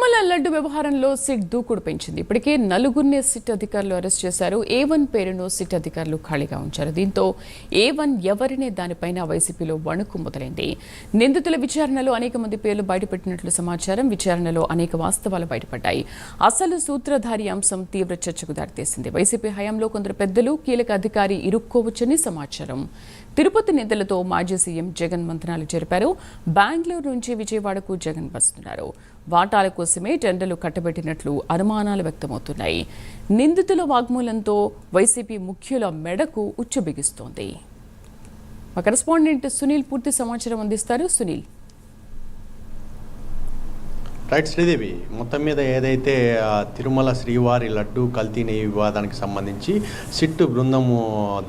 తిరుమల లడ్డు వ్యవహారంలో సిట్ దూకుడు పెంచింది. ఇప్పటికే నలుగురిని సిట్ అధికారులు అరెస్ట్ చేశారు. A1 పేరును సిట్ అధికారులు ఖాళీగా ఉంచారు. దీంతో A1 ఎవరినే దానిపైన వైసీపీలో వణుకు మొదలైంది. నిందితుల విచారణలో అనేక మంది పేర్లు బయటపెట్టినట్లు సమాచారం. విచారణలో అనేక వాస్తవాలు బయటపడ్డాయి. అసలు సూత్రధారి అంశం తీవ్ర చర్చకు దారితీసింది. వైసీపీ హయాంలో కొందరు పెద్దలు, కీలక అధికారి ఇరుక్కోవచ్చని సమాచారం. తిరుపతి నేతలతో మాజీ సీఎం జగన్ మంత్రాలు జరిపారు. బెంగళూరు నుంచి విజయవాడకు జగన్ వస్తున్నారు. వాటాల కోసమే టెండర్లు కట్టబెట్టినట్లు అనుమానాలు వ్యక్తమవుతున్నాయి. నిందితుల వాగ్మూలంతో వైసీపీ ముఖ్యుల మెడకు ఉచ్చు బిగిస్తోంది. మా కరెస్పాండెంట్ సునీల్ పూర్తి సమాచారం అందిస్తారు. సునీల్. రైట్ శ్రీదేవి, మొత్తం మీద ఏదైతే తిరుమల శ్రీవారి లడ్డు కల్తీ నెయ్యి వివాదానికి సంబంధించి సిట్టు బృందము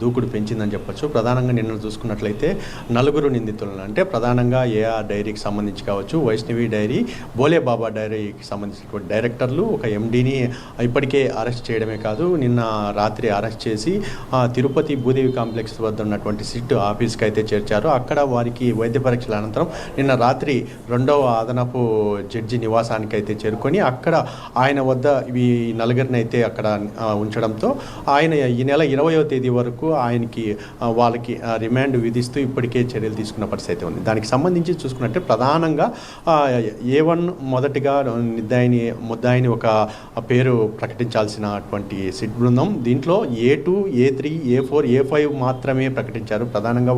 దూకుడు పెంచిందని చెప్పొచ్చు. ప్రధానంగా నిన్న చూసుకున్నట్లయితే నలుగురు నిందితులను, అంటే ప్రధానంగా ఏఆర్ డైరీకి సంబంధించి కావచ్చు, వైష్ణవి డైరీ, బోలే బాబా డైరీకి సంబంధించినటువంటి డైరెక్టర్లు, ఒక ఎండీని ఇప్పటికే అరెస్ట్ చేయడమే కాదు, నిన్న రాత్రి అరెస్ట్ చేసి తిరుపతి భూదేవి కాంప్లెక్స్ వద్ద ఉన్నటువంటి సిట్ ఆఫీస్కి అయితే చేర్చారు. అక్కడ వారికి వైద్య పరీక్షల అనంతరం నిన్న రాత్రి రెండవ అదనపు జడ్జి నివాసానికి అయితే చేరుకొని అక్కడ ఆయన వద్ద ఈ నలుగురిని అయితే అక్కడ ఉంచడంతో ఆయన ఈ నెల 20వ తేదీ వరకు ఆయనకి వాళ్ళకి రిమాండ్ విధిస్తూ ఇప్పటికే చర్యలు తీసుకున్న పరిస్థితి అయితే ఉంది. దానికి సంబంధించి చూసుకున్నట్టే ప్రధానంగా A1 మొదటిగా ముద్దాయిని ఒక పేరు ప్రకటించాల్సినటువంటి సిట్ బృందం, దీంట్లో A2, A3, A4, A5 మాత్రమే ప్రకటించారు. ప్రధానంగా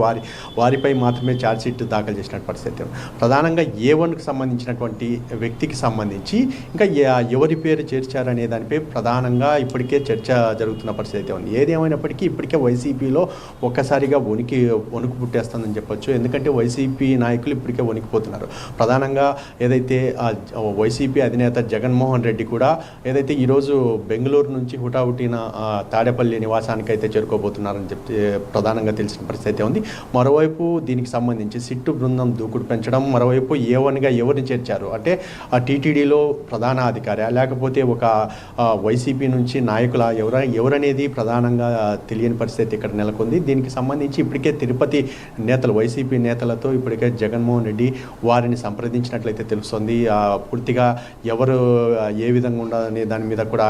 వారిపై మాత్రమే ఛార్జ్ షీట్ దాఖలు చేసిన పరిస్థితి. ప్రధానంగా A1కి సంబంధించినటువంటి వ్యక్తికి సంబంధించి ఇంకా ఎవరి పేరు చేర్చారనే దానిపై ప్రధానంగా ఇప్పటికే చర్చ జరుగుతున్న పరిస్థితి అయితే ఉంది. ఏది ఏమైనప్పటికీ ఇప్పటికే వైసీపీలో ఒక్కసారిగా వణుకు పుట్టేస్తుందని చెప్పొచ్చు. ఎందుకంటే వైసీపీ నాయకులు ఇప్పటికే వణికిపోతున్నారు. ప్రధానంగా ఏదైతే వైసీపీ అధినేత జగన్మోహన్ రెడ్డి కూడా ఏదైతే ఈరోజు బెంగళూరు నుంచి హుటాహుటిన తాడేపల్లి నివాసానికి అయితే చేరుకోబోతున్నారని చెప్పి ప్రధానంగా తెలిసిన పరిస్థితి ఉంది. మరోవైపు దీనికి సంబంధించి సిట్టు బృందం దూకుడు పెంచడం, మరోవైపు A1గా ఎవరిని చేర్చారు అంటే టీటీడీలో ప్రధాన అధికారి లేకపోతే ఒక వైసీపీ నుంచి నాయకుల ఎవరనేది ప్రధానంగా తెలియని పరిస్థితి ఇక్కడ నెలకొంది. దీనికి సంబంధించి ఇప్పటికే తిరుపతి నేతలు, వైసీపీ నేతలతో ఇప్పటికే జగన్మోహన్ రెడ్డి వారిని సంప్రదించినట్లయితే తెలుస్తుంది. పూర్తిగా ఎవరు ఏ విధంగా ఉండాలనే దాని మీద కూడా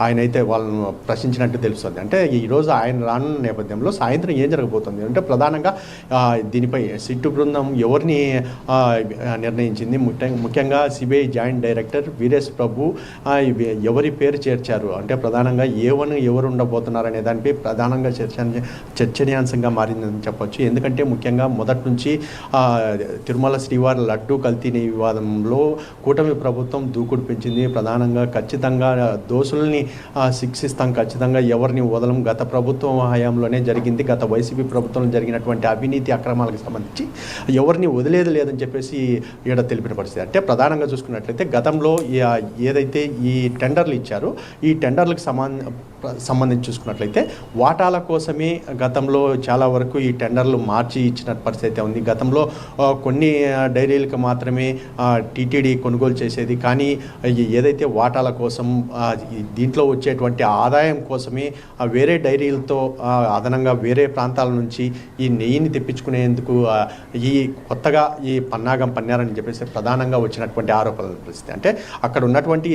ఆయన అయితే వాళ్ళను ప్రశ్నించినట్టు తెలుస్తుంది. అంటే ఈరోజు ఆయన రానున్న నేపథ్యంలో సాయంత్రం ఏం జరగబోతుంది అంటే ప్రధానంగా దీనిపై సిట్టు బృందం ఎవరిని నిర్ణయించింది, ముఖ్యంగా సిబిఐ జాయింట్ డైరెక్టర్ వీరేష్ ప్రభు ఎవరి పేరు చేర్చారు అంటే ప్రధానంగా A1 ఎవరు ఉండబోతున్నారనే దానిపై ప్రధానంగా చర్చనీయాంశంగా మారిందని చెప్పొచ్చు. ఎందుకంటే ముఖ్యంగా మొదటి నుంచి తిరుమల శ్రీవారి లడ్డు కల్తీ నెయ్యి వివాదంలో కూటమి ప్రభుత్వం దూకుడు పెంచింది. ప్రధానంగా ఖచ్చితంగా దోషుల్ని శిక్షిస్తాం, ఖచ్చితంగా ఎవరిని వదలం. గత ప్రభుత్వం హయాంలోనే జరిగింది, గత వైసీపీ ప్రభుత్వంలో జరిగినటువంటి అవినీతి అక్రమాలకు సంబంధించి ఎవరిని వదిలేదు లేదని చెప్పేసి ఈడ తెలిపిన పరిస్థితి. అంటే ప్రధానంగా చూసుకున్నట్లయితే గతంలో ఏదైతే ఈ టెండర్లు ఇచ్చారో ఈ టెండర్లకు సంబంధించి చూసుకున్నట్లయితే వాటాల కోసమే గతంలో చాలా వరకు ఈ టెండర్లు మార్చి ఇచ్చిన పరిస్థితి ఉంది. గతంలో కొన్ని డైరీలకు మాత్రమే టీటీడీ కొనుగోలు చేసేది, కానీ ఏదైతే వాటాల కోసం దీంట్లో వచ్చేటువంటి ఆదాయం కోసమే వేరే డైరీలతో అదనంగా వేరే ప్రాంతాల నుంచి ఈ నెయ్యిని తెప్పించుకునేందుకు ఈ కొత్తగా ఈ పన్నాగం పన్నారని చెప్పేసి ప్రధానంగా వచ్చినటువంటి ఆరోపణల పరిస్థితి. అంటే అక్కడ ఉన్నటువంటి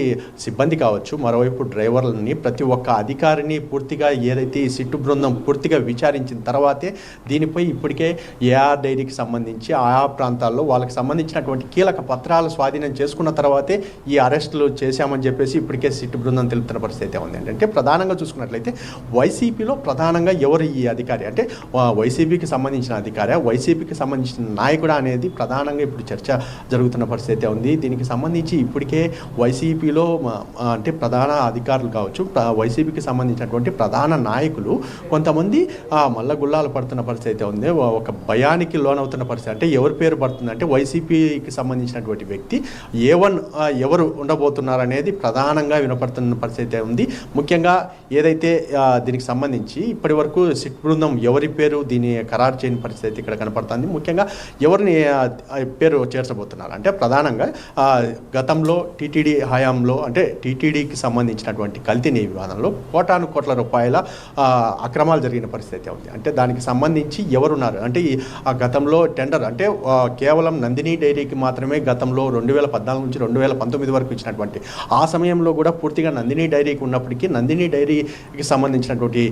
సిబ్బంది కావచ్చు, మరోవైపు డ్రైవర్లని, ప్రతి ఒక్క అధికారిని పూర్తిగా ఏదైతే ఈ సిట్టు బృందం పూర్తిగా విచారించిన తర్వాతే దీనిపై ఇప్పటికే ఏఆర్ డైరీకి సంబంధించి ఆయా ప్రాంతాల్లో వాళ్ళకి సంబంధించినటువంటి కీలక పత్రాలు స్వాధీనం చేసుకున్న తర్వాతే ఈ అరెస్టులు చేశామని చెప్పేసి ఇప్పటికే సిట్టు బృందం తెలుపుతున్న పరిస్థితి ఉంది. అంటే ప్రధానంగా చూసుకున్నట్లయితే వైసీపీలో ప్రధానంగా ఎవరు ఈ అధికారి అంటే వైసీపీకి సంబంధించిన అధికారి, వైసీపీకి సంబంధించిన నాయకుడు అనేది ప్రధానంగా ఇప్పుడు చర్చ జరుగుతున్న పరిస్థితి ఉంది. దీనికి సంబంధించి ఇప్పటికే వైసీపీలో అంటే ప్రధాన అధికారులు కావచ్చు, వైసీపీకి సంబంధించినటువంటి ప్రధాన నాయకులు కొంతమంది మల్లగుల్లాలు పడుతున్న పరిస్థితి ఉంది. ఒక భయానికి లోనవుతున్న పరిస్థితి. అంటే ఎవరి పేరు పడుతుంది అంటే వైసీపీకి సంబంధించినటువంటి వ్యక్తి A1 ఎవరు ఉండబోతున్నారు అనేది ప్రధానంగా వినపడుతున్న పరిస్థితి ఉంది. ముఖ్యంగా ఏదైతే దీనికి సంబంధించి ఇప్పటి వరకు సిట్ బృందం ఎవరి పేరు దీన్ని ఖరారు చేయని పరిస్థితి ఇక్కడ కనపడుతుంది. ముఖ్యంగా ఎవరిని పేరు చేర్చబోతున్నారు అంటే ప్రధానంగా గతంలో టీటీడీ హయాంలో అంటే టీటీడీకి సంబంధించినటువంటి కల్తీ నెయ్యి వివాదంలో కోటాను కోట్ల రూపాయల అక్రమాలు జరిగిన పరిస్థితి ఉంది. అంటే దానికి సంబంధించి ఎవరున్నారు అంటే ఆ గతంలో టెండర్ అంటే కేవలం నందిని డైరీకి మాత్రమే గతంలో 2014 నుంచి 2019 వరకు ఇచ్చినటువంటి ఆ సమయంలో కూడా పూర్తిగా నందిని డైరీకి ఉన్నప్పటికీ నందిని డైరీకి సంబంధించినటువంటి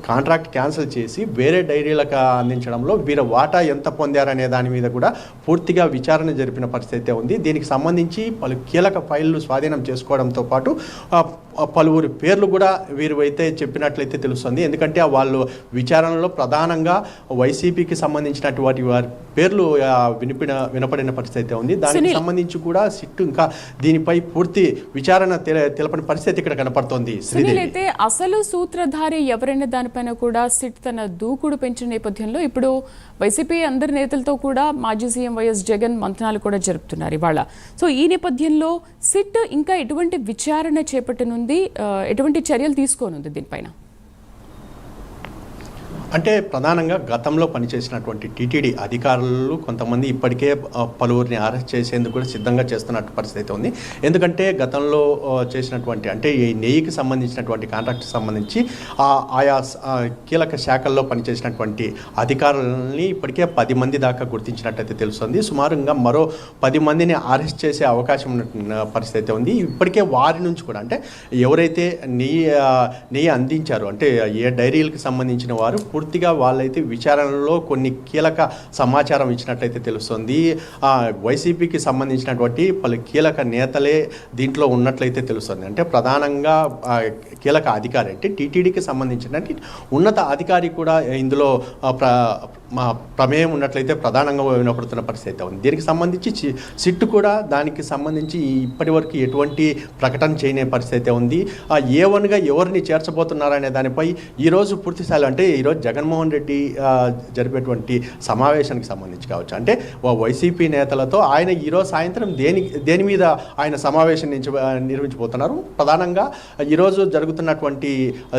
కాంట్రాక్ట్ క్యాన్సిల్ చేసి వేరే డైరీలకు అందించడంలో వీరి వాటా ఎంత పొందారనే దాని మీద కూడా పూర్తిగా విచారణ జరిపిన పరిస్థితి ఉంది. దీనికి సంబంధించి పలు కీలక ఫైళ్లు స్వాధీనం చేసుకోవడంతో పాటు పలువురి పేర్లు కూడా వీరు అయితే చెప్పినట్లయితే తెలుస్తుంది. ఎందుకంటే వాళ్ళు విచారణలో ప్రధానంగా వైసీపీకి సంబంధించినటువంటి వారి పేర్లు వినపడిన పరిస్థితి ఉంది. దానికి సంబంధించి కూడా సిట్టు ఇంకా దీనిపై పూర్తి విచారణ తెలపని పరిస్థితి ఇక్కడ కనపడుతోంది. అయితే అసలు సూత్రధారి ఎవరైనా దానిపైన కూడా సిట్ తన దూకుడు పెంచిన నేపథ్యంలో ఇప్పుడు వైసీపీ అందరి నేతలతో కూడా మాజీ సీఎం వైఎస్ జగన్ మంత్రాలు కూడా జరుపుతున్నారు ఇవాళ. సో ఈ నేపథ్యంలో సిట్ ఇంకా ఎటువంటి విచారణ చేపట్టనుంది, ఎటువంటి చర్యలు తీసుకోనుంది దీనిపైన? అంటే ప్రధానంగా గతంలో పనిచేసినటువంటి టీటీడీ అధికారులు కొంతమంది ఇప్పటికే పలువురిని అరెస్ట్ చేసేందుకు కూడా సిద్ధంగా చేస్తున్నట్టు పరిస్థితి ఉంది. ఎందుకంటే గతంలో చేసినటువంటి అంటే ఈ నెయ్యికి సంబంధించినటువంటి కాంట్రాక్ట్ సంబంధించి ఆయా కీలక శాఖల్లో పనిచేసినటువంటి అధికారులని ఇప్పటికే 10 మంది దాకా గుర్తించినట్టయితే తెలుస్తుంది. సుమారుగా మరో 10 మందిని అరెస్ట్ చేసే అవకాశం ఉన్న పరిస్థితి ఉంది. ఇప్పటికే వారి నుంచి కూడా అంటే ఎవరైతే నెయ్యి అందించారో అంటే ఏ డైరీలకు సంబంధించిన వారు పూర్తిగా వాళ్ళైతే విచారణలో కొన్ని కీలక సమాచారం ఇచ్చినట్లయితే తెలుస్తుంది. వైసీపీకి సంబంధించినటువంటి పలు కీలక నేతలే దీంట్లో ఉన్నట్లయితే తెలుస్తుంది. అంటే ప్రధానంగా కీలక అధికారి అంటే టీటీడీకి సంబంధించినటువంటి ఉన్నత అధికారి కూడా ఇందులో ప్రమేయం ఉన్నట్లయితే ప్రధానంగా వినపడుతున్న పరిస్థితి ఉంది. దీనికి సంబంధించి సిట్టు కూడా దానికి సంబంధించి ఇప్పటి వరకు ఎటువంటి ప్రకటన చేయని పరిస్థితి ఉంది. ఏ1గా ఎవరిని చేర్చబోతున్నారనే దానిపై ఈరోజు పూర్తి స్థాయిలో అంటే ఈరోజు జగన్మోహన్ రెడ్డి జరిపేటువంటి సమావేశానికి సంబంధించి కావచ్చు అంటే వైసీపీ నేతలతో ఆయన ఈరోజు సాయంత్రం దేని మీద ఆయన సమావేశం నిర్వహించబోతున్నారు. ప్రధానంగా ఈరోజు జరుగుతున్నటువంటి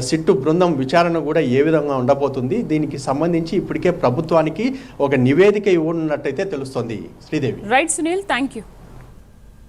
సిట్టు బృందం విచారణ కూడా ఏ విధంగా ఉండబోతుంది, దీనికి సంబంధించి ఇప్పటికే ప్రభుత్వానికి ఒక నివేదిక ఇవ్వనున్నట్టయితే తెలుస్తోంది. Sridevi. Right Sunil, thank you.